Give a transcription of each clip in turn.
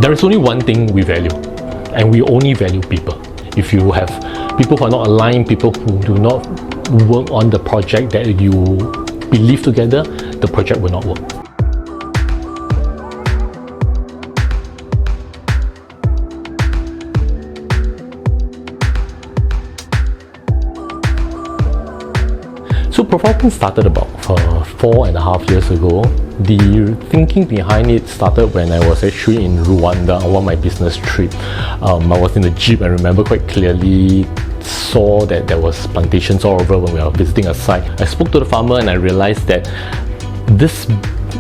There is only one thing we value, and we only value people. If you have people who are not aligned, people who do not work on the project that you believe together, the project will not work. So Profile Print started about 4.5 years ago. The thinking behind it started when I was actually in Rwanda on one of my business trip. I was in the jeep and remember quite clearly saw that there was plantations all over when we were visiting a site. I spoke to the farmer and I realized that this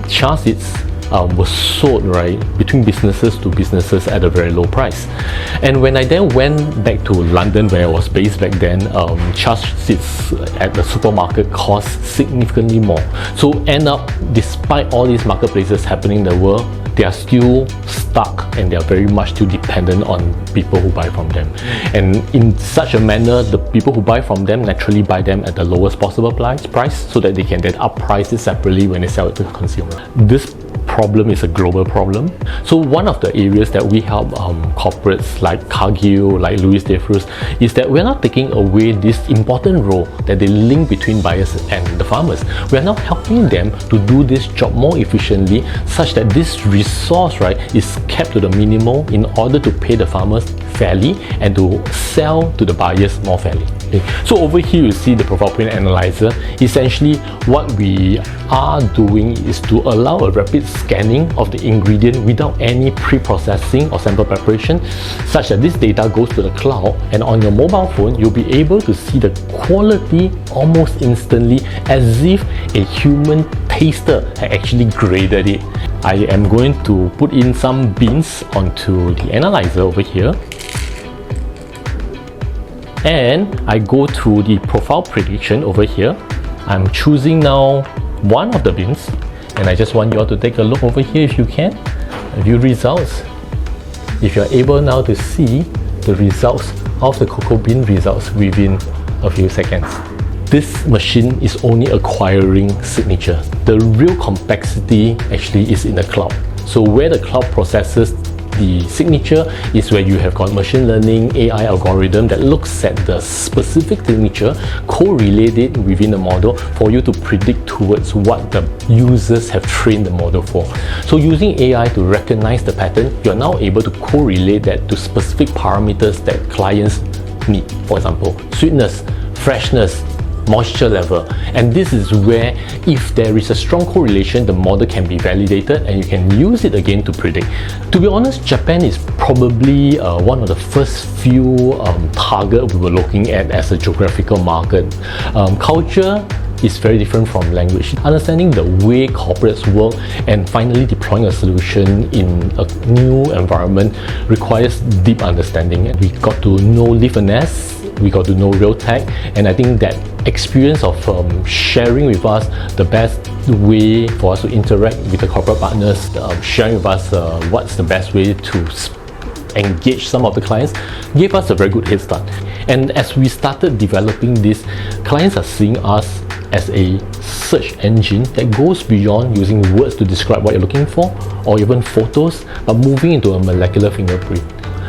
chia seeds was sold between businesses to businesses at a very low price. And when I then went back to London, where I was based back then, chia seeds at the supermarket cost significantly more. So end up, despite all these marketplaces happening in the world, they are still stuck and they are very much still dependent on people who buy from them. And in such a manner, the people who buy from them naturally buy them at the lowest possible price so that they can then up price it separately when they sell it to the consumer. This problem is a global problem. So one of the areas that we help corporates like Cargill, like Louis Dreyfus, is that we're not taking away this important role that they link between buyers and the farmers. We are now helping them to do this job more efficiently, such that this resource is kept to the minimum in order to pay the farmers fairly and to sell to the buyers more fairly. Okay. So over here you see the Profile Print Analyzer. Essentially what we are doing is to allow a rapid scanning of the ingredient without any pre-processing or sample preparation, such that this data goes to the cloud, and on your mobile phone you'll be able to see the quality almost instantly, as if a human taster had actually graded it. I am going to put in some beans onto the analyzer over here, and I go to the profile prediction over here. I'm choosing now one of the beans, and I just want you all to take a look over here if you can. View results. If you're able now to see the results of the cocoa bean results within a few seconds. This machine is only acquiring signature. The real complexity actually is in the cloud. So where the cloud processes the signature is where you have got machine learning AI algorithm that looks at the specific signature, correlate it within the model for you to predict towards what the users have trained the model for. So using AI to recognize the pattern, you're now able to correlate that to specific parameters that clients need. For example, sweetness, freshness, moisture level. And this is where, if there is a strong correlation, the model can be validated and you can use it again to predict. To be honest, Japan is probably one of the first few target we were looking at as a geographical market. Culture is very different from language. Understanding the way corporates work and finally deploying a solution in a new environment requires deep understanding. We got to know Live and Nest, we got to know Realtek, and I think that experience of sharing with us the best way for us to interact with the corporate partners, sharing with us what's the best way to engage some of the clients, gave us a very good head start. And as we started developing this, clients are seeing us as a search engine that goes beyond using words to describe what you're looking for or even photos, but moving into a molecular fingerprint.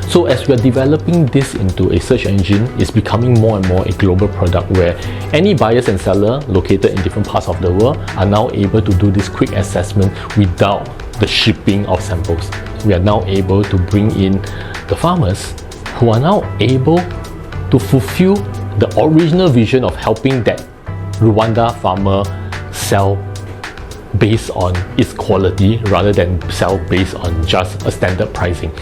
So as we are developing this into a search engine, it's becoming more and more a global product where any buyers and seller located in different parts of the world are now able to do this quick assessment without the shipping of samples. We are now able to bring in the farmers who are now able to fulfill the original vision of helping that Rwanda farmer sell based on its quality rather than sell based on just a standard pricing.